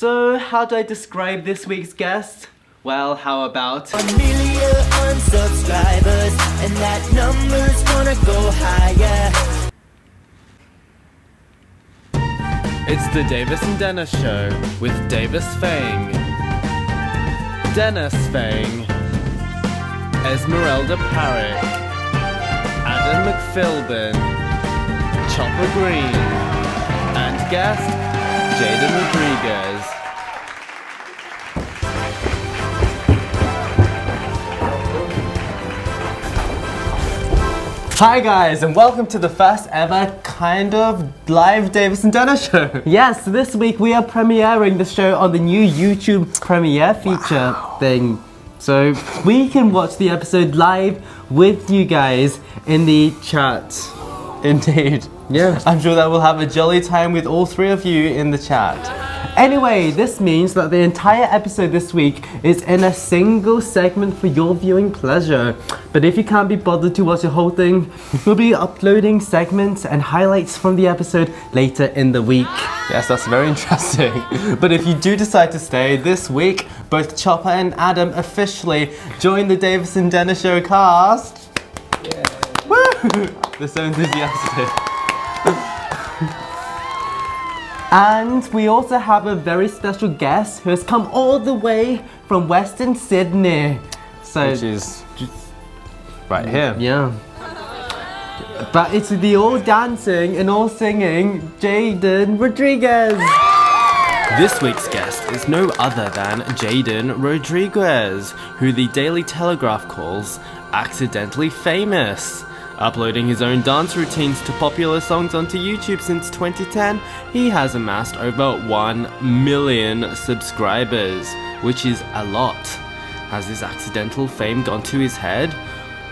So, how do I describe this week's guest? Well, how about 1 million subscribers, and that number's gonna go higher. It's the Davis and Dennis Show with Davis Fang, Dennis Fang, Esmeralda Parrick, Adam McPhilbin, Chopper Green, and guest Jayden Rodrigues. Hi guys, and welcome to the first ever kind of live Davis and Dennis show. Yes, this week we are premiering the show on the new YouTube premiere feature thing. So we can watch the episode live with you guys in the chat. Indeed. Yeah. I'm sure that we'll have a jolly time with all three of you in the chat. Anyway, this means that the entire episode this week is in a single segment for your viewing pleasure. But if you can't be bothered to watch the whole thing, we'll be uploading segments and highlights from the episode later in the week. Yes, that's very interesting. But if you do decide to stay this week, both Chopper and Adam officially join the Davis and Dennis Show cast. Yeah. Woo! They're so enthusiastic. And we also have a very special guest who has come all the way from Western Sydney. So, which is just right here. Yeah. But it's the all dancing and all singing Jayden Rodrigues. This week's guest is no other than Jayden Rodrigues, who the Daily Telegraph calls accidentally famous. Uploading his own dance routines to popular songs onto YouTube since 2010, he has amassed over 1 million subscribers, which is a lot. Has this accidental fame gone to his head?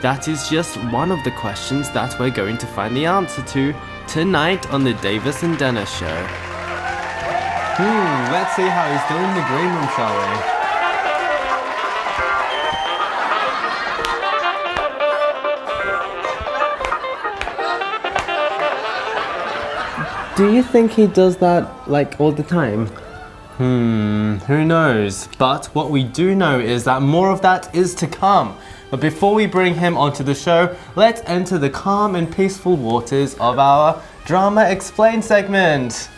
That is just one of the questions that we're going to find the answer to tonight on the Davis and Dennis Show. Let's see how he's doing in the green room, shall we? Do you think he does that, like, all the time? Who knows? But what we do know is that more of that is to come. But before we bring him onto the show, let's enter the calm and peaceful waters of our Drama Explained segment.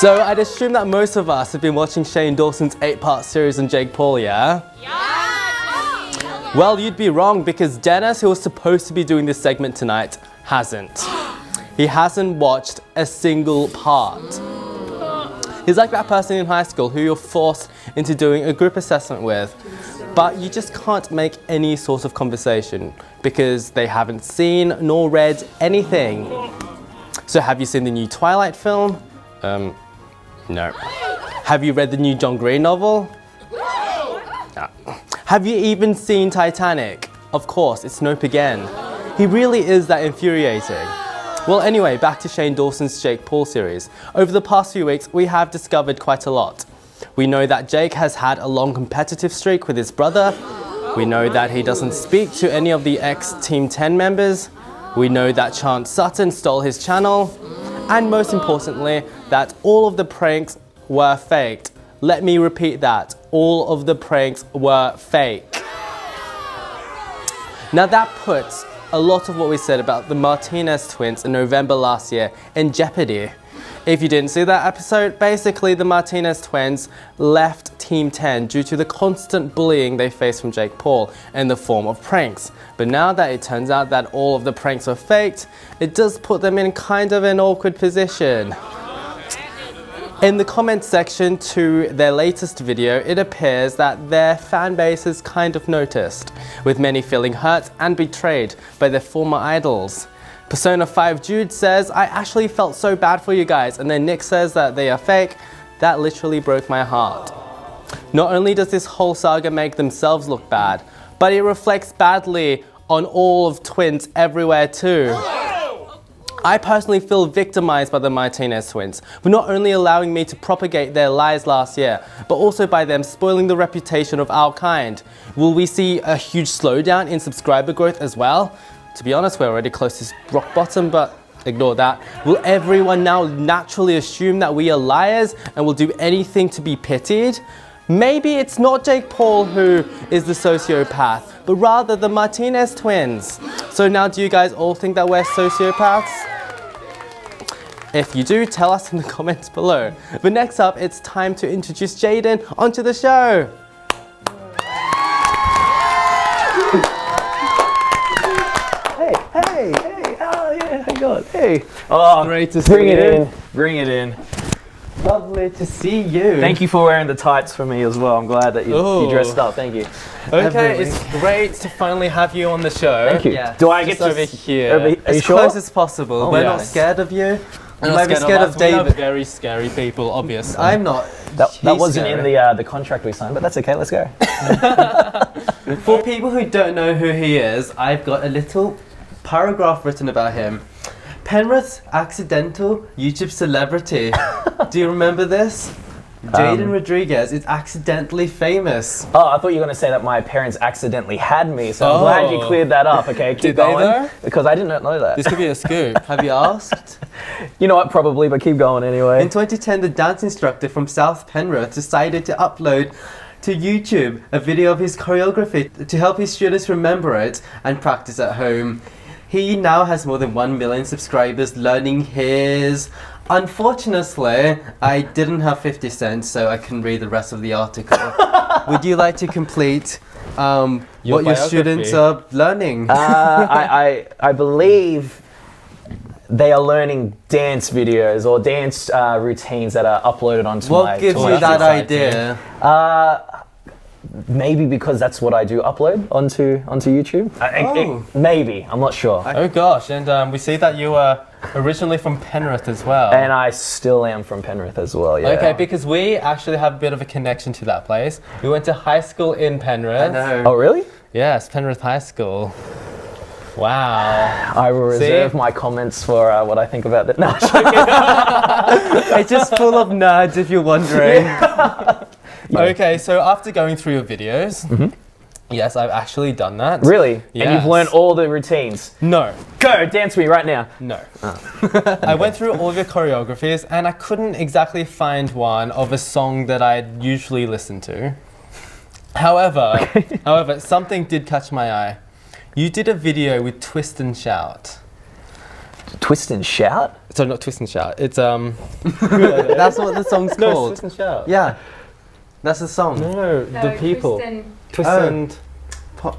So I'd assume that most of us have been watching Shane Dawson's 8-part series on Jake Paul, yeah? Well, you'd be wrong because Dennis, who was supposed to be doing this segment tonight, hasn't. He hasn't watched a single part. He's like that person in high school who you're forced into doing a group assessment with, but you just can't make any sort of conversation because they haven't seen nor read anything. So have you seen the new Twilight film? No. Have you read the new John Green novel? No. Have you even seen Titanic? Of course, it's Nope again. He really is that infuriating. Well, anyway, back to Shane Dawson's Jake Paul series. Over the past few weeks, we have discovered quite a lot. We know that Jake has had a long competitive streak with his brother. We know that he doesn't speak to any of the ex-Team 10 members. We know that Chance Sutton stole his channel. And most importantly, that all of the pranks were faked. Let me repeat that. All of the pranks were fake. Now that puts a lot of what we said about the Martinez twins in November last year in jeopardy. If you didn't see that episode, basically the Martinez twins left Team 10 due to the constant bullying they faced from Jake Paul in the form of pranks. But now that it turns out that all of the pranks were faked, it does put them in kind of an awkward position. In the comments section to their latest video, it appears that their fan base has kind of noticed, with many feeling hurt and betrayed by their former idols. Persona 5 Jude says, I actually felt so bad for you guys, and then Nick says that they are fake. That literally broke my heart. Not only does this whole saga make themselves look bad, but it reflects badly on all of twins everywhere too. I personally feel victimized by the Martinez twins for not only allowing me to propagate their lies last year, but also by them spoiling the reputation of our kind. Will we see a huge slowdown in subscriber growth as well? to be honest, we're already close to rock bottom, but ignore that. Will everyone now naturally assume that we are liars and will do anything to be pitied? Maybe it's not Jake Paul who is the sociopath, but rather the Martinez twins. So now do you guys all think that we're sociopaths? If you do, tell us in the comments below. But next up, it's time to introduce Jayden onto the show. Hey, oh yeah, how you going? Hey. Oh, Great to see bring it you. in, bring it in. Lovely to see you. Thank you for wearing the tights for me as well. I'm glad that you Ooh. dressed up, thank you. Okay, it's great to finally have you on the show. Thank you. Yeah. Do I get Just to over here? are you As sure? close as possible. Oh, We're yeah. not scared of you. I'm You not might be scared of us. David. We are Very scary people, obviously. I'm not. That wasn't in the contract we signed, but that's okay, let's go. For people who don't know who he is, I've got a little paragraph written about him. Penrith's accidental YouTube celebrity. Do you remember this? Jayden Rodrigues is accidentally famous. Oh, I thought you were going to say that my parents accidentally had me, so I'm glad you cleared that up, okay? Keep Did they going. though? Because I did not know that. This could be a scoop. Have you asked? You know what, probably, but keep going anyway. In 2010, the dance instructor from South Penrith decided to upload to YouTube a video of his choreography to help his students remember it and practice at home. He now has more than 1 million subscribers learning his... Unfortunately, I didn't have 50 cents, so I couldn't read the rest of the article. Would you like to complete what your biography. students are learning? I believe they are learning dance videos or dance routines that are uploaded onto my... What gives Twitter. you that exciting. idea? Maybe because that's what I do upload onto YouTube. Maybe, I'm not sure. Oh gosh, and we see that you were originally from Penrith as well. And I still am from Penrith as well, yeah. Okay, because we actually have a bit of a connection to that place. We went to high school in Penrith. I know. Oh, really? Yes, Penrith High School. Wow. I will reserve my comments for what I think about that. No, It's just full of nerds, if you're wondering. Okay, so after going through your videos, yes, I've actually done that. really? And Yes. you've learned all the routines? No, Go, dance me right now. no. I went through all of your choreographies and I couldn't exactly find one of a song that I'd usually listen to. However, something did catch my eye. You did a video with Twist and Shout. Twist and shout? So not Twist and Shout, it's That's what the song's no, it's called. Twist and Shout. Yeah, that's the song. No, the people. Twist Oh. and...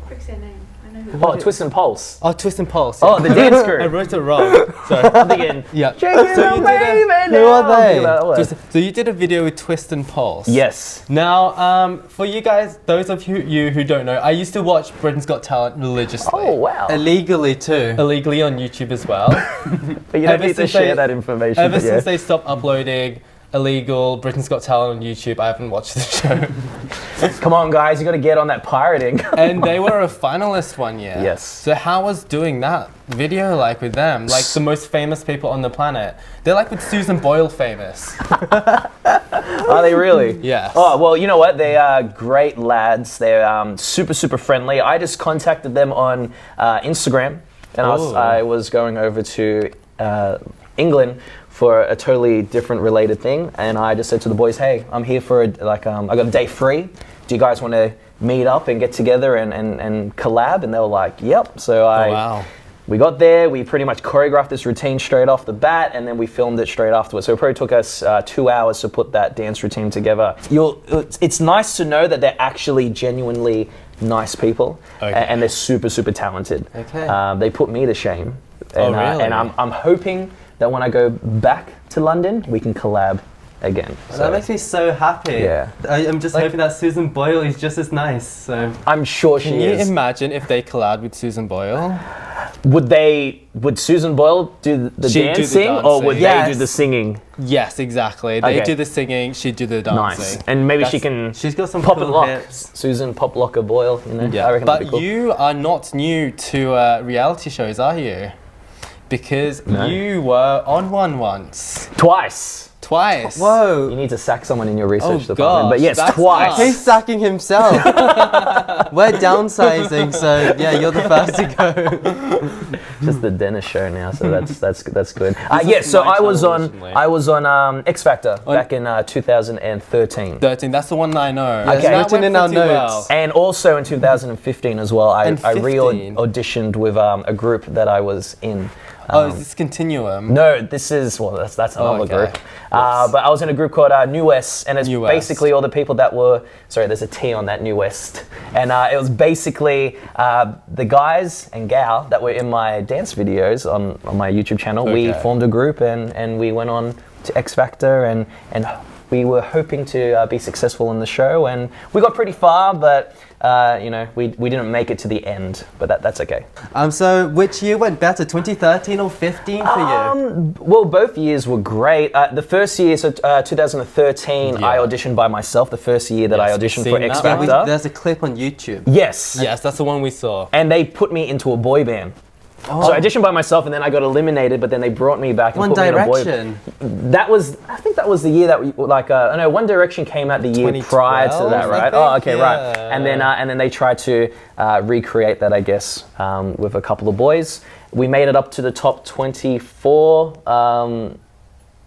Fix their name. I know who. Oh, Twist and Pulse. Oh, Twist and Pulse. Oh, the dance I crew. wrote it wrong. Sorry. I'm thinking, Yeah. so you Who are they? So you did a video with Twist and Pulse. Yes. Now, for you guys, those of you who don't know, I used to watch Britain's Got Talent religiously. Oh, wow. Illegally too. Illegally on YouTube as well. But you don't Ever need to since share they- that information. Ever but yeah. since they stopped uploading illegal Britain's Got Talent on YouTube, I haven't watched the show. Come on, guys, you got to get on that pirating. And they were a finalist one year. Yes. So how was doing that video like with them? Like the most famous people on the planet. They're like with Susan Boyle famous. Are they really? Yes. Oh, well, you know what? They are great lads. They're super, super friendly. I just contacted them on Instagram, and Oh. I was going over to England for a totally different related thing, and I just said to the boys, hey, I'm here for I got a day free. Do you guys want to meet up and get together and collab? And they were like, yep. So Wow. we got there, we pretty much choreographed this routine straight off the bat, and then we filmed it straight afterwards. So it probably took us 2 hours to put that dance routine together. It's nice to know that they're actually genuinely nice people, Okay. and they're super, super talented. Okay. They put me to shame. Oh, And, really? and I'm hoping that when I go back to London, we can collab again. That makes me so happy. Yeah. I'm just hoping that Susan Boyle is just as nice. So I'm sure Can she you is. imagine if they collabed with Susan Boyle? Would Susan Boyle do the She'd do the dancing, or would dancing. they do Yes. the singing? Yes, exactly. They Okay. do the singing, she'd do the dancing. Nice. And maybe she That's- can she's got some pop cool and lock. hips. Susan Pop Locker Boyle, you know. Yeah, I reckon that'd but be cool. you are not new to reality shows, are you? Because No. you were on one once. Twice. Twice. Whoa. You need to sack someone in your research Oh, department. gosh, But yes, that's twice. us. He's sacking himself. We're downsizing, so yeah, you're the first to go. Just the dentist show now, so that's good. is Yeah, so my I was channel on originally. X Factor back in 2013. 13, that's the one that I know. Okay. That Written went in our pretty notes. well. And also in 2015 as well, I And 15? re-auditioned with a group that I was in. Oh, is this Continuum? No, this is, well, that's another okay. group. But I was in a group called New West, and it's New West. basically all the people that were, sorry, there's a T on that, New West. And it was basically the guys and gal that were in my dance videos on my YouTube channel. We Okay. formed a group and we went on to X Factor and we were hoping to be successful in the show, and we got pretty far, but we didn't make it to the end, but that's okay. So which year went better, 2013 or 15 for you? Well, both years were great. The first year, so 2013, I auditioned by myself. The first year that I Yes, we've auditioned seen for that X one. Factor. There's a clip on YouTube. Yes. Yes, that's the one we saw. And they put me into a boy band. So I auditioned by myself, and then I got eliminated. But then they brought me back and One put me in a boy Direction. band. I think that was the year that we I know One Direction came out the year prior to that, 2012, right? I Oh, think, okay, yeah. right. And then they tried to recreate that, I guess, with a couple of boys. We made it up to the top 24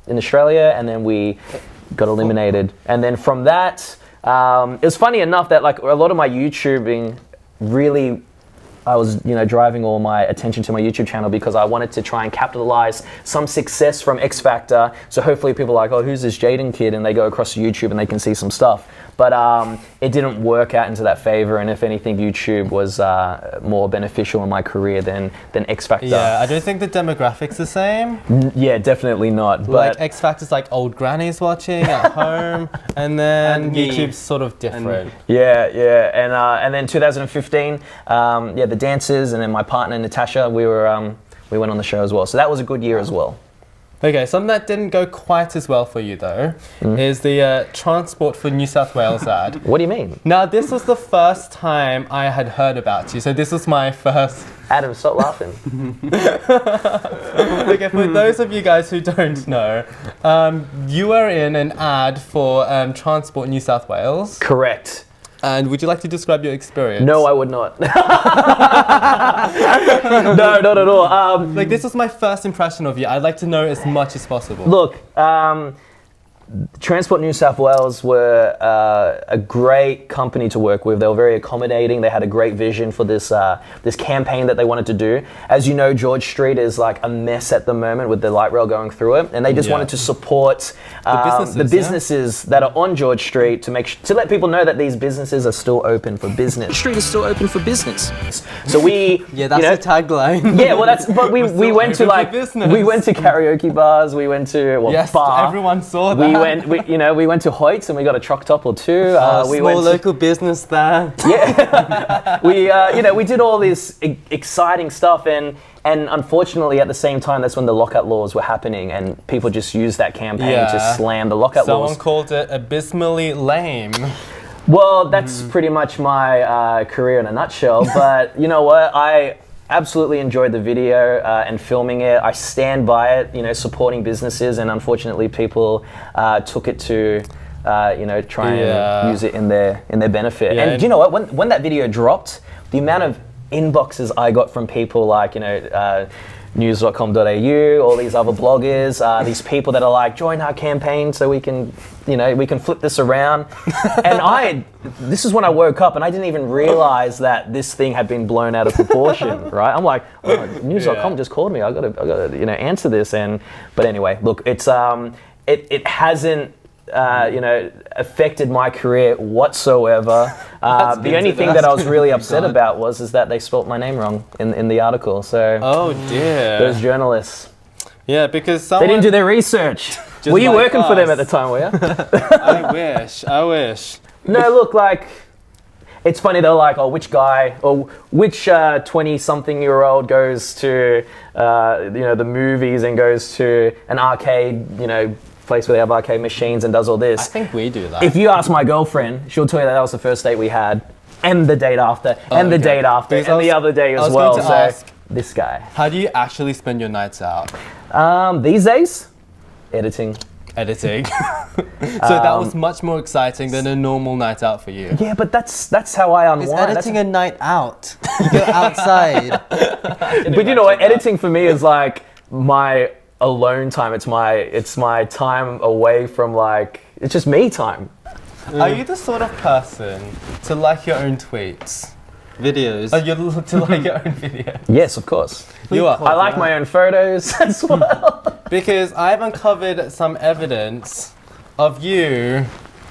in Australia, and then we got eliminated. And then from that, it was funny enough that like a lot of my YouTubing really, I was driving all my attention to my YouTube channel because I wanted to try and capitalize some success from X Factor. So hopefully people are like, oh, who's this Jayden kid? And they go across to YouTube and they can see some stuff. But it didn't work out into that favor. And if anything, YouTube was more beneficial in my career than X Factor. Yeah, I don't think the demographic's the same. Yeah, definitely not. Like But X Factor's like old grannies watching at home, and then And me. YouTube's sort of different. yeah. And then 2015, the dancers, and then my partner Natasha, we went on the show as well. So that was a good year as well. Okay, something that didn't go quite as well for you though is the Transport for New South Wales ad. What do you mean? Now, this was the first time I had heard about you, so this was my first. Adam, stop laughing. Okay, for those of you guys who don't know, you were in an ad for Transport New South Wales. Correct. And would you like to describe your experience? No, I would not. No, not at all. Like, this was my first impression of you. I'd like to know as much as possible. Look, Transport New South Wales were a great company to work with. They were very accommodating. They had a great vision for this this campaign that they wanted to do. As you know, George Street is like a mess at the moment with the light rail going through it, and they just wanted to support the businesses that are on George Street to let people know that these businesses are still open for business. Street is still open for business. So we, Yeah, that's the tagline. yeah, well, but we went to open for like business. we went to karaoke bars. We went to Yes, bar. everyone saw that. We went to Hoyt's and we got a truck top or two. We Small went to, local business there. we did all this exciting stuff, and unfortunately at the same time that's when the lockout laws were happening, and people just used that campaign to slam the lockout Someone laws. called it abysmally lame. Well, that's pretty much my career in a nutshell. But you know what? I absolutely enjoyed the video and filming it. I stand by it, supporting businesses, and unfortunately people took it to try and use it in their benefit. Yeah, and you know what? When that video dropped, the amount of inboxes I got from people like news.com.au, all these other bloggers, these people that are like, join our campaign so we can flip this around. And this is when I woke up and I didn't even realize that this thing had been blown out of proportion, right? I'm like, oh, news.com just called me. I gotta answer this. But anyway, look, it's it hasn't affected my career whatsoever. The only thing that I was really upset about is that they spelt my name wrong in the article. So Oh dear. those journalists, Yeah, because they someone. didn't do their research. Were you like working for them us. at the time, were you? I wish. No, look, like, it's funny, they're like, oh, which guy, or which 20-something-year-old goes to, the movies and goes to an arcade, place where they have arcade machines and does all I this. think we do that. If you ask my girlfriend, she'll tell you that was the first date we had, and the date after, and the date after, Because and the other day I as was well. going to So ask- this guy. How do you actually spend your nights out? These days, editing. editing. So that was much more exciting than a normal night out for you. Yeah, but that's how I unwind. Is That's- editing a night out? You go outside. But you know what? Editing for me is like my alone time. It's my time away from like, it's just me time. Are you the sort of person to like your own tweets? Videos. Or you to like your own videos? Yes, of course. You are. I like my own photos as well. Because I've uncovered some evidence of you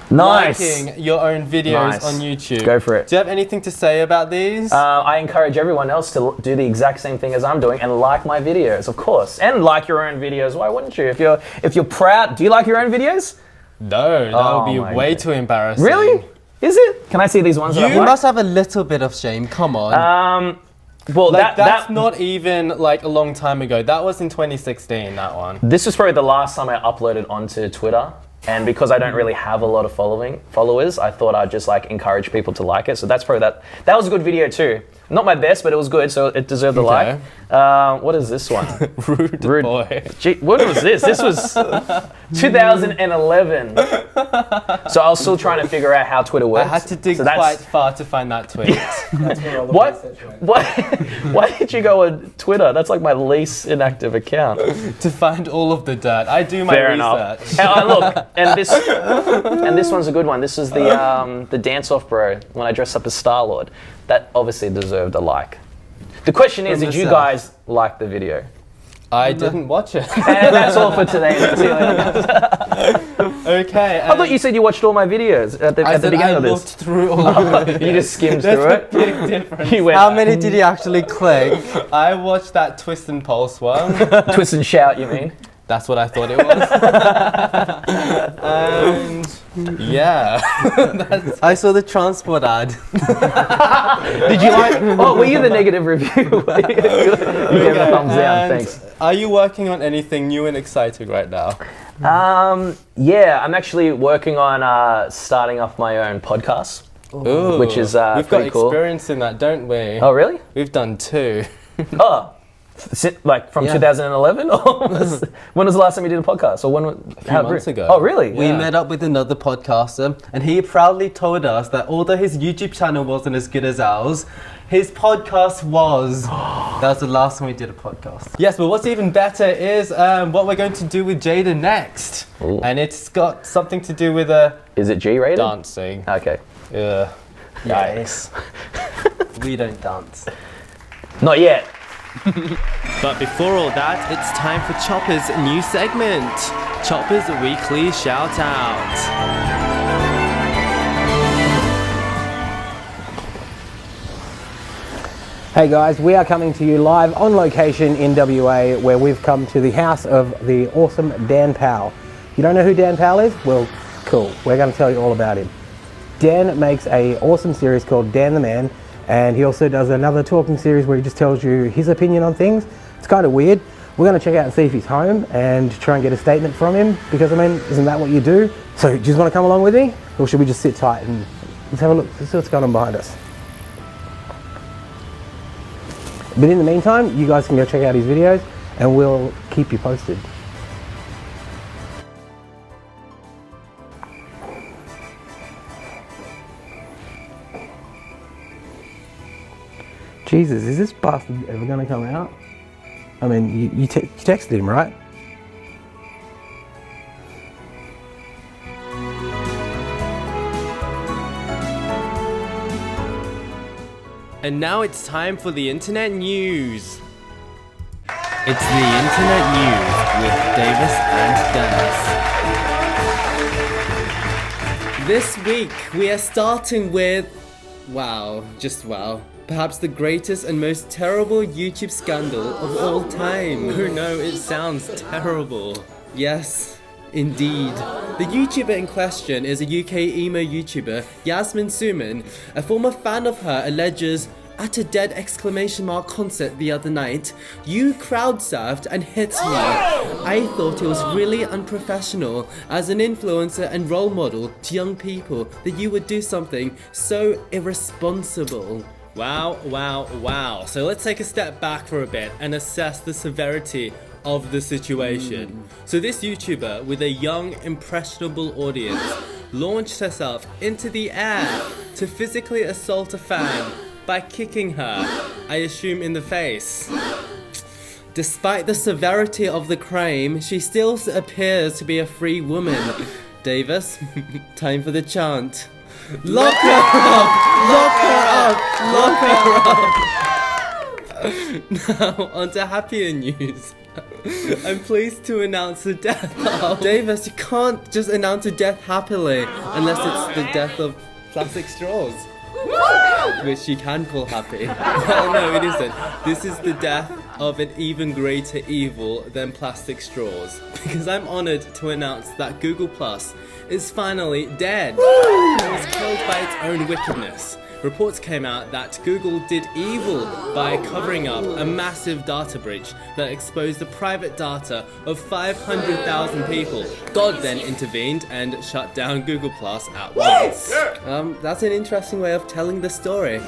Nice. liking your own videos Nice. on YouTube. Go for it. Do you have anything to say about these? I encourage everyone else to do the exact same thing as I'm doing and like my videos, of course, and like your own videos. Why wouldn't you? If you're proud, do you like your own videos? No, that Oh would be my way God. too embarrassing. Really? Is it? Can I see these ones? that I've You liked? must have a little bit of shame. Come on. Well, Like, that's that not even like a long time ago. That was in 2016, that one. This was probably the last time I uploaded onto Twitter. And because I don't really have a lot of followers, I thought I'd just like encourage people to like it. So that's probably that. That was a good video too. Not my best, but it was good, so it deserved a like. What is this one? Rude boy. Gee, what was this? This was 2011. So I was still trying to figure out how Twitter works. I had to dig so that's- quite far to find that tweet. What? Why did you go on Twitter? That's like my least inactive account. To find all of the dirt. I do my Fair research. enough. And look, and this one's a good one. This is the dance off bro when I dressed up as Star-Lord. That obviously deserved a like. The question is, From did you yourself. guys like the video? I didn't watch it. And that's all for today. See you later. Okay. I thought you said you watched all my videos at the beginning of looked this. through all of it. You just skimmed There's through a it. big difference. You went How many did you actually click? I watched that Twist and Pulse one. twist and shout. You mean? That's what I thought it was. And yeah, I saw the transport ad. Did you like? Oh, were you the negative review? you gave it a thumbs down. and Thanks. are you working on anything new and exciting right now? Yeah, I'm actually working on starting up my own podcast, Ooh, which is we've got pretty cool. experience in that, don't we? Oh, really? We've done 2. Oh, like from Yeah. 2011? When was the last time you did a podcast? Or a few months ago. Oh, really? We Yeah. met up with another podcaster, and he proudly told us that although his YouTube channel wasn't as good as ours, his podcast was. That was the last time we did a podcast. Yes, but what's even better is what we're going to do with Jayden next. Ooh. And it's got something to do with Is it G-rated? dancing. Okay. Yeah. Yes. We don't dance. Not yet. But before all that, it's time for Chopper's new segment, Chopper's Weekly Shout Out. Hey guys, we are coming to you live on location in WA where we've come to the house of the awesome Dan Powell. You don't know who Dan Powell is? Well, cool. We're going to tell you all about him. Dan makes a awesome series called Dan the Man, and he also does another talking series where he just tells you his opinion on things. It's kind of weird. We're going to check out and see if he's home and try and get a statement from him because, I mean, isn't that what you do? So do you just want to come along with me? Or should we just sit tight and let's have a look, let's see what's going on behind us. But in the meantime, you guys can go check out his videos and we'll keep you posted. Jesus, is this bastard ever going to come out? I mean, you texted him, right? And now it's time for the Internet News. It's the Internet News with Davis and Dennis. This week we are starting with, wow, just wow, perhaps the greatest and most terrible YouTube scandal of all time. Oh no, it sounds terrible. Yes, indeed. The YouTuber in question is a UK emo YouTuber, Yasmin Suman. A former fan of her alleges, at a dead exclamation mark concert the other night, "You crowd surfed and hit me. I thought it was really unprofessional as an influencer and role model to young people that you would do something so irresponsible." Wow, wow, wow. So let's take a step back for a bit and assess the severity of the situation. So this YouTuber with a young, impressionable audience launched herself into the air to physically assault a fan by kicking her, I assume in the face. Despite the severity of the crime, she still appears to be a free woman. Davis, time for the chant. Lock her up! Lock her up! Lock her up! Now, on to happier news. I'm pleased to announce the death of... Davis, you can't just announce a death happily unless it's the death of plastic straws. Which you can call happy. Well, no, it isn't. This is the death of an even greater evil than plastic straws. Because I'm honoured to announce that Google Plus is finally dead. It was killed by its own wickedness. Reports came out that Google did evil by covering up a massive data breach that exposed the private data of 500,000 people. God then intervened and shut down Google Plus at once. That's an interesting way of telling the story.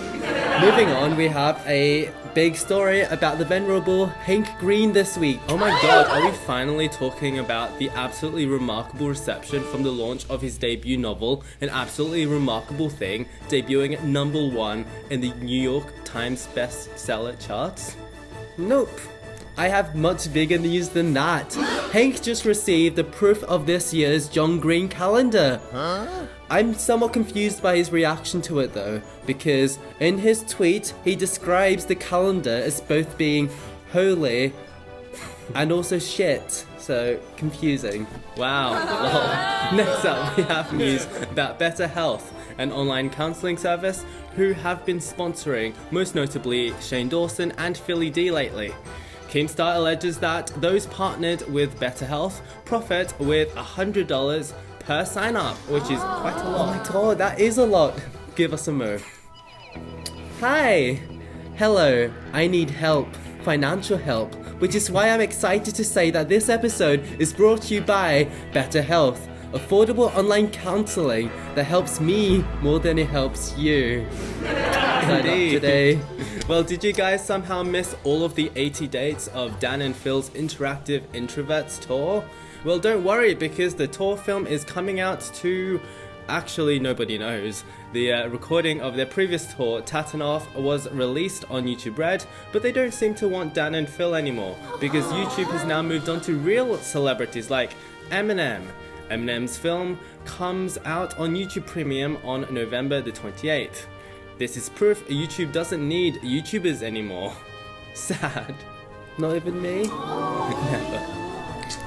Moving on, we have a big story about the venerable Hank Green this week. Oh my god, are we finally talking about the absolutely remarkable reception from the launch of his debut novel, an absolutely remarkable thing, debuting at #1 in the New York Times bestseller charts? Nope. I have much bigger news than that. Hank just received the proof of this year's John Green calendar. I'm somewhat confused by his reaction to it though, because in his tweet he describes the calendar as both being holy and also shit. So confusing. Wow. Well, next up we have news about Better Health, an online counseling service who have been sponsoring most notably Shane Dawson and Philly D lately. Keemstar alleges that those partnered with Better Health profit with $100 per sign up, which is quite a lot. Oh my god, that is a lot. Give us a mo. Hi. Hello. I need help. Financial help. Which is why I'm excited to say that this episode is brought to you by Better Health. Affordable online counseling that helps me more than it helps you. Sign up today. Well, did you guys somehow miss all of the 80 dates of Dan and Phil's interactive Introverts tour? Well, don't worry, because the tour film is coming out to... Actually, nobody knows. The recording of their previous tour, Tatanoff, was released on YouTube Red, but they don't seem to want Dan and Phil anymore, because YouTube has now moved on to real celebrities like Eminem. Eminem's film comes out on YouTube Premium on November the 28th. This is proof YouTube doesn't need YouTubers anymore. Sad. Not even me? Never.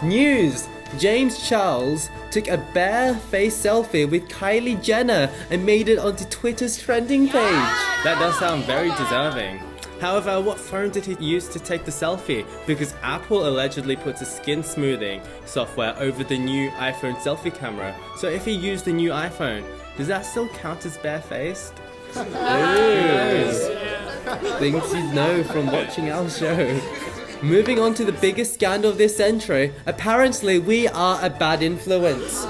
News! James Charles took a bare-faced selfie with Kylie Jenner and made it onto Twitter's trending page. That does sound very deserving. However, what phone did he use to take the selfie? Because Apple allegedly puts a skin smoothing software over the new iPhone selfie camera. So if he used the new iPhone, does that still count as bare-faced? Things you know from watching our show. Moving on to the biggest scandal of this century, apparently we are a bad influence.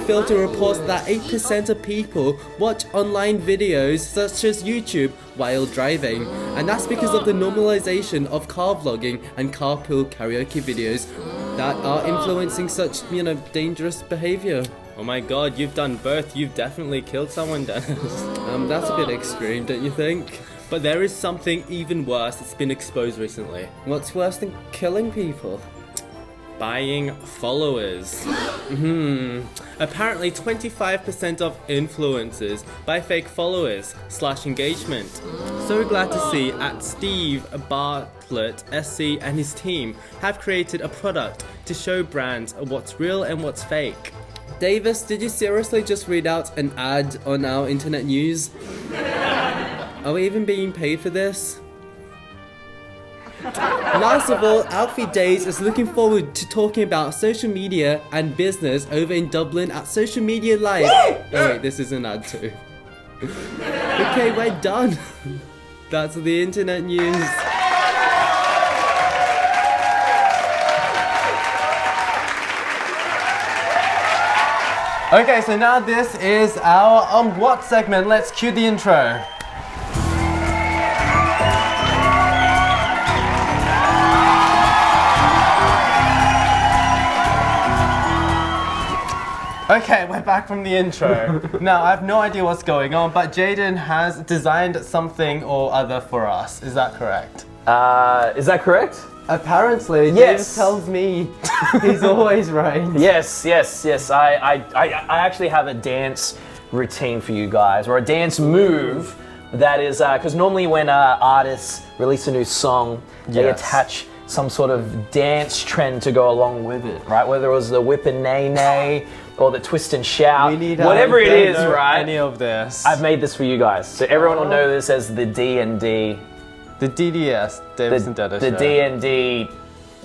Filter reports that 8% of people watch online videos such as YouTube while driving, and that's because of the normalization of car vlogging and carpool karaoke videos that are influencing such, dangerous behavior. Oh my god, you've done both. You've definitely killed someone, Dennis. That's a bit extreme, don't you think? But there is something even worse that's been exposed recently. What's worse than killing people? Buying followers. Apparently 25% of influencers buy fake followers / engagement. So glad to see at Steve Bartlett SC and his team have created a product to show brands what's real and what's fake. Davis, did you seriously just read out an ad on our internet news? Are we even being paid for this? Last of all, Outfit Days is looking forward to talking about social media and business over in Dublin at Social Media Live. Oh wait, this is an ad too. Okay, we're done. That's the internet news. Okay, so now this is our what segment. Let's cue the intro. Okay, we're back from the intro. Now, I have no idea what's going on, but Jayden has designed something or other for us. Is that correct? Is that correct? Apparently, Yes. James tells me he's always right. Yes. I actually have a dance routine for you guys, or a dance move that is, because normally when artists release a new song, they Yes. attach some sort of dance trend to go along with it, right? Whether it was the whip and nay nay, or the twist and shout, whatever it is, right? Any of this. I've made this for you guys, so everyone will know this as the D&D. The DDS, Davis and Dennis The show. D&D,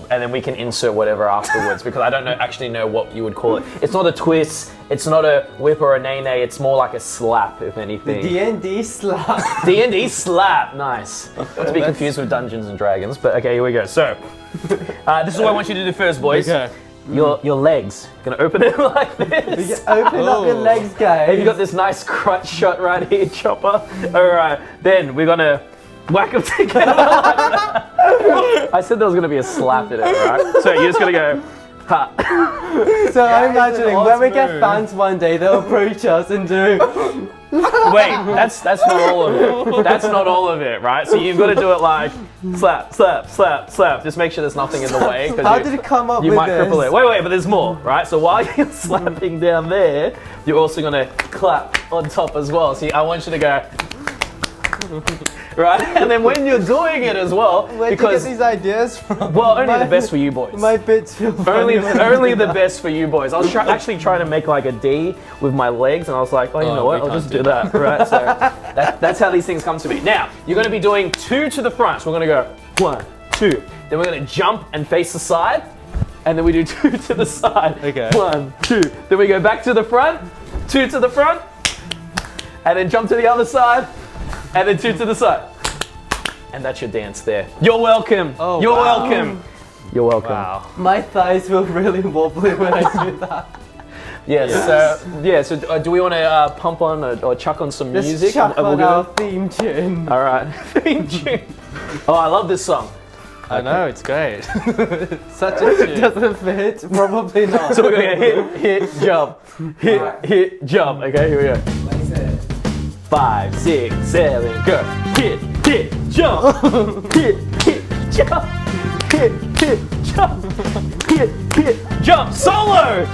and then we can insert whatever afterwards because I don't actually know what you would call it. It's not a twist, it's not a whip or a nay-nay, it's more like a slap, if anything. D&D slap. D&D slap, nice. Not to be confused with Dungeons and Dragons, but okay, here we go. So, this is what I want you to do first, boys. Okay. Your legs, gonna open it like this. Open up your legs, guys. Have you got this nice crutch shot right here, Chopper? Alright, then we're gonna whack them together like that. I said there was gonna be a slap in it, right? So you're just gonna go, ha. So I'm imagining when we get move. fans one day, they'll approach us and do. Wait, that's not all of it. That's not all of it, right? So you've got to do it like slap, slap, slap, slap. Just make sure there's nothing in the way. 'Cause How did it come up You with might this? cripple it. Wait, but there's more, right? So while you're slapping down there, you're also gonna clap on top as well. See, I want you to go, right? And then when you're doing it as well, Where do you get because these ideas from? well, only the best for you boys. My bits feel funny when I Only do the that. best for you boys. I was actually trying to make like a D with my legs, and I was like, oh, you know what? we I'll just can't do that, right? So that's how these things come to me. Now, you're going to be doing 2 to the front. So we're going to go 1, 2. Then we're going to jump and face the side, and then we do 2 to the side. Okay. 1, 2. Then we go back to the front, 2 to the front, and then jump to the other side, and then 2 to the side. And that's your dance there. You're welcome. Oh, You're wow. welcome. You're welcome. Wow. My thighs feel really wobbly when I do that. Yes. So do we want to pump on or chuck on some Let's music? chuck And we'll on go- our theme tune. All right. Theme tune. Oh, I love this song. I know, it's great. Such a tune. Doesn't fit? Probably not. So we're gonna hit, jump, hit, jump. Okay, here we go. 5, 6, 7, go. Hit, jump. hit, jump. Hit, jump. Hit, jump. Solo.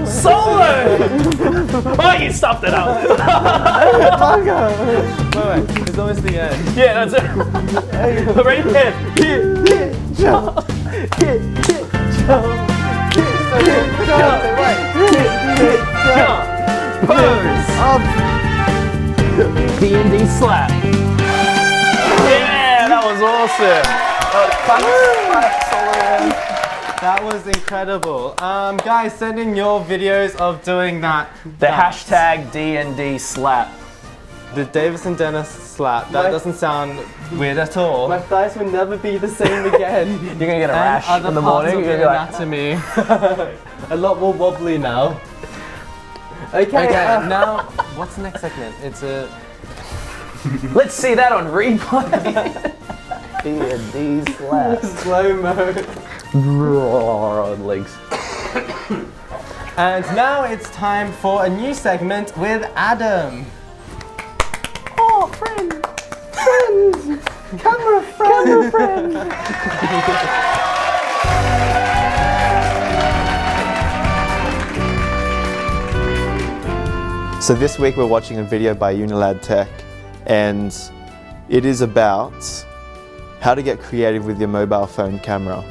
Solo. Oh, you stopped it up. Wait, it's almost the end. Yeah, that's it. Right there. Hit, jump. Hit, jump. Hit, jump. Pose. D&D slap. Yeah, that was awesome. That was incredible. Guys, send in your videos of doing that. The hashtag D&D slap. The Davis and Dennis slap. That doesn't sound weird at all. My thighs will never be the same again. You're gonna get a And rash other in the parts morning. of You're the gonna be like, anatomy. A lot more wobbly now. Okay, now what's the next segment? It's a. let's see that on replay. D&D slap. Slow-mo. Legs. And now it's time for a new segment with Adam. Oh, friend! Friend! Camera friend! Camera friend! So this week we're watching a video by Unilad Tech, and it is about how to get creative with your mobile phone camera.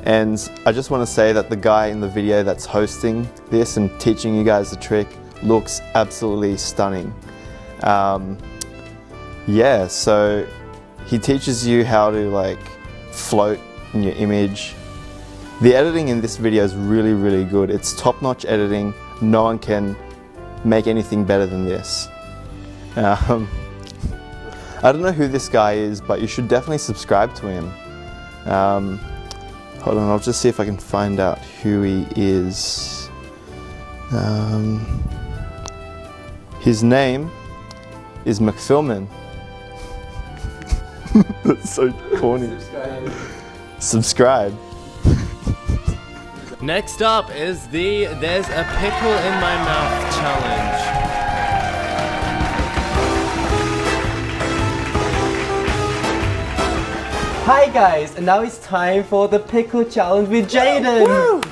And I just want to say that the guy in the video that's hosting this and teaching you guys the trick looks absolutely stunning. Yeah, so he teaches you how to like float in your image. The editing in this video is really, really good. It's top-notch editing. No one can make anything better than this. I don't know who this guy is, but you should definitely subscribe to him. Hold on, I'll just see if I can find out who he is. His name is McPhilman. That's so corny. Subscribe. Next up is the There's a Pickle in My Mouth challenge. Hi guys, and now it's time for the pickle challenge with Jayden.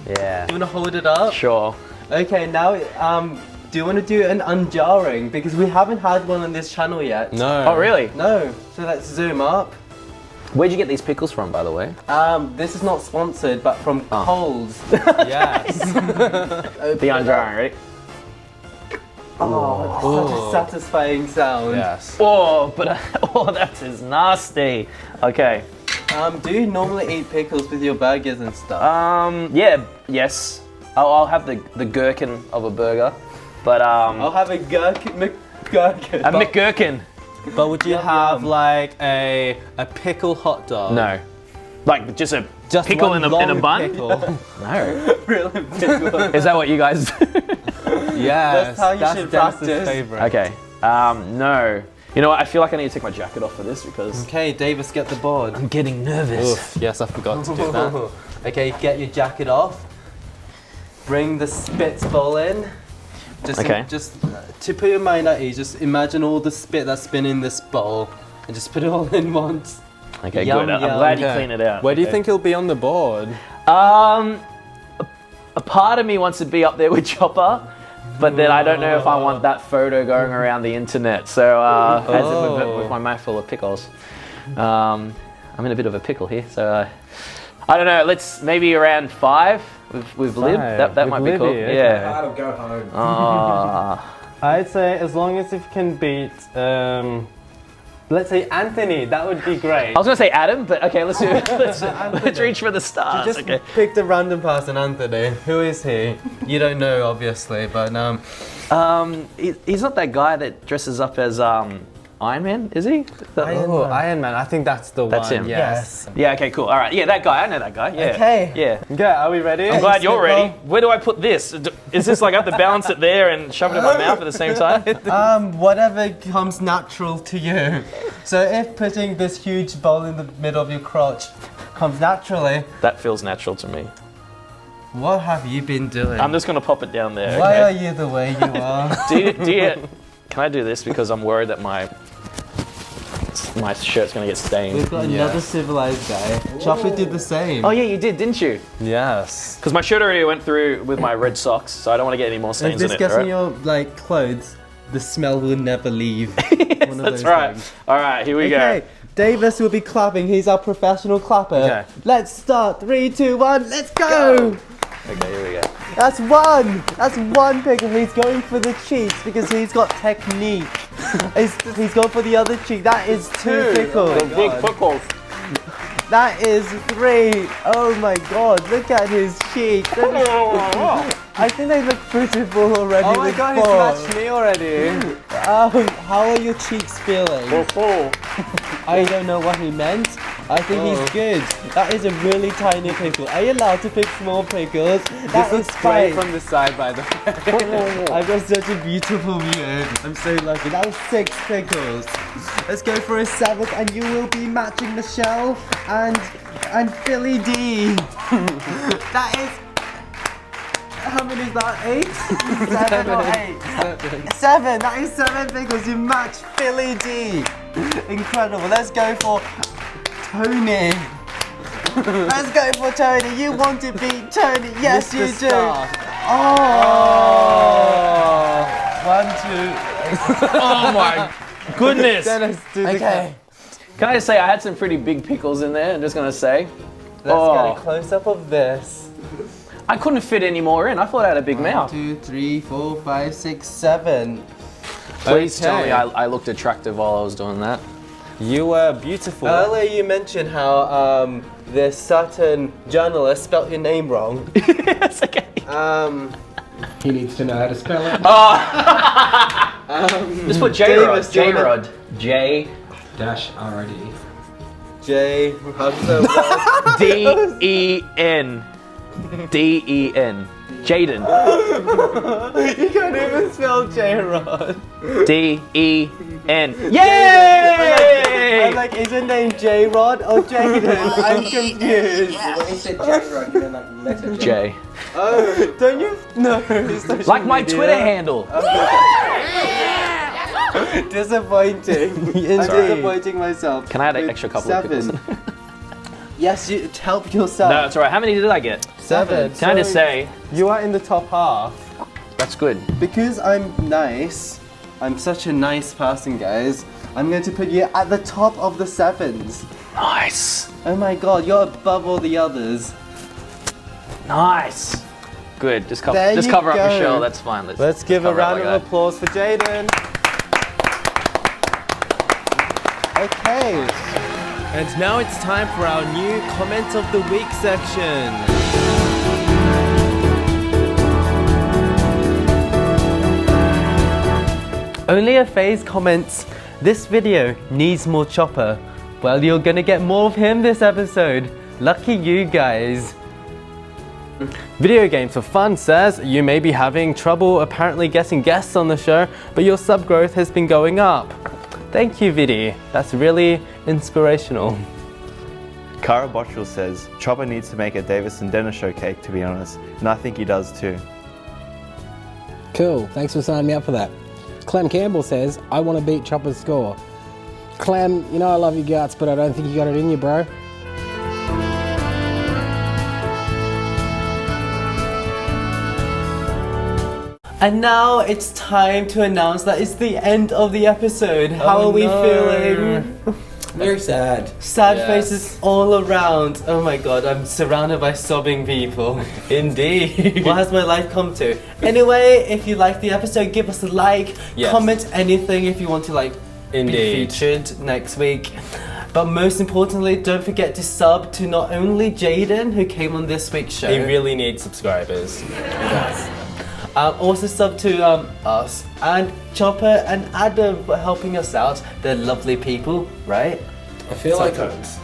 Yeah. You wanna hold it up? Sure. Okay, now do you wanna do an unjarring? Because we haven't had one on this channel yet. No. Oh, really? No. So let's zoom up. Where'd you get these pickles from, by the way? This is not sponsored, but from Coles. Yes. The unjarring, ready? Oh, it's such a satisfying sound. Yes. Oh, but that is nasty. Okay. Do you normally eat pickles with your burgers and stuff? Yeah, yes. I'll have the gherkin of a burger, but I'll have a gherkin. a McGherkin. But would you Yum, have yum. like a pickle hot dog? No, like just a Just pickle one in a long bun. pickle. No. Really pickle. Is that what you guys do? Yes. That's how you should Dennis's practice. favorite. Okay. No. You know what? I feel like I need to take my jacket off for this because Okay, Davis, get the board. I'm getting nervous. Oof, yes, I forgot to do that. Okay, get your jacket off. Bring the spits bowl in. Just, Okay. To put your mind at ease, just imagine all the spit that's been in this bowl and just put it all in once. Okay, Yum, good. I'm yum. glad you Okay. cleaned it out. Where do you Okay. think he'll be on the board? A part of me wants to be up there with Chopper, but then I don't know if I want that photo going around the internet. So, with my mouth full of pickles, I'm in a bit of a pickle here. So, I don't know. Let's maybe around 5 with Lib. That With might be cool. Libby, okay. Yeah. I'll go home. I'd say as long as if you can beat, let's say Anthony, that would be great. I was gonna say Adam, but okay, let's do let's reach for the stars. Just Okay. pick a random person, Anthony. Who is he? You don't know, obviously, but He's not that guy that dresses up as Iron Man, is he? Oh, Iron Man, I think that's the That's one. him. Yes. Yeah. Okay. Cool. All right. Yeah, that guy. I know that guy. Yeah. Okay. Yeah. Okay, are we ready? I'm glad you're ready. Where do I put this? Is this like I have to balance it there and shove it in my mouth at the same time? whatever comes natural to you. So if putting this huge bowl in the middle of your crotch comes naturally, That feels natural to me. what have you been doing? I'm just gonna pop it down there. Why are Okay. you the way you are? Do you, can I do this because I'm worried that my shirt's gonna get stained? We've got another civilized guy. Chopper did the same. Oh yeah, you did, didn't you? Yes. Because my shirt already went through with my red socks, so I don't want to get any more If stains this in it. gets All on right? your clothes, the smell will never leave. Yes, One of that's those right. things. All right, here we Okay, go. Davis will be clapping. He's our professional clapper. Okay. Let's start. 3, 2, 1. Let's go. Okay, here we go. That's one. That's one pickle. He's going for the cheeks because he's got technique. he's going for the other cheek. That is 2 pickles. Big pickles. That is 3. Oh my god, look at his cheek. I think they look beautiful already. Oh my with god, he 4. smashed me already. How are your cheeks feeling? I don't know what he meant. I think he's good. That is a really tiny pickle. Are you allowed to pick small pickles? That This is is great fine. from the side, by the way. I've got such a beautiful view. I'm so lucky. That was 6 pickles. Let's go for a 7th, and you will be matching Michelle and Philly D. That is. How many is that? 8? 7 or 8? 7. That is 7 pickles. You match Philly D. Incredible. Let's go for Tony. Let's go for Tony. You want to beat Tony? Yes, Mr. you do. Star. Oh. 1, 2. Oh my goodness. Dennis, do the Okay. Can I just say I had some pretty big pickles in there? I'm just gonna say. Let's Oh. get a close up of this. I couldn't fit any more in. I thought I had a big 1, mouth. 2, 3, 4, 5, 6, 7. Please tell me Okay. I looked attractive while I was doing that. You were beautiful. Earlier you mentioned how this certain journalist spelt your name wrong. Yes, okay. He needs to know how to spell it. Just put J-Rod. Davis, do you wanna- J-Rod. J Dash ROD. J. How does that work? D-E-N. D-E-N. Jayden. You can't even spell J-Rod. D-E-N. I'm Yay! like, is your name J-Rod or Jayden? I'm confused. When he said J-Rod, you meant like letter J. J. Oh, don't you know? social Like my media? Twitter handle. Disappointing. I'm disappointing myself. Can I add an with extra couple of pickles? 7. Yes, you help yourself. No, it's alright. How many did I get? 7. Can I just say, You are in the top half. that's good. Because I'm nice, I'm such a nice person, guys. I'm going to put you at the top of the 7s. Nice. Oh my god, you're above all the others. Nice. Good. Just cover There you up go. Michelle. That's fine. Let's give a cover up round like of that. applause for Jayden. Okay. And now it's time for our new comment of the week section. Only a phase comments, this video needs more Chopper. Well, you're gonna get more of him this episode. Lucky you guys. Video Games for Fun says, you may be having trouble apparently getting guests on the show, but your sub growth has been going up. Thank you, Vidi. That's really inspirational. Cara Bottrell says, Chopper needs to make a Davis and Dennis show cake, to be honest. And I think he does too. Cool, thanks for signing me up for that. Clem Campbell says, I want to beat Chopper's score. Clem, you know I love your guts, but I don't think you got it in you, bro. And now it's time to announce that it's the end of the episode. How are we feeling? Very sad. Sad Yes. faces all around. Oh my god, I'm surrounded by sobbing people. Indeed. What has my life come to? Anyway, if you liked the episode, give us a like. Yes. Comment anything if you want to be Indeed. featured next week. But most importantly, don't forget to sub to not only Jayden, who came on this week's show. He really needs subscribers. Also sub to us and Chopper and Adam for helping us out. They're lovely people, right? I feel Sometimes.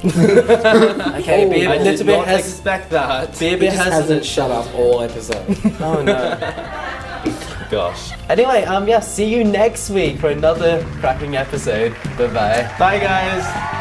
Okay, be a I little did bit not hesitant. expect that. Be a He bit just hasn't hesitant. shut up all episode. Oh no. Gosh. Anyway, yeah, see you next week for another cracking episode. Bye bye. Bye, guys.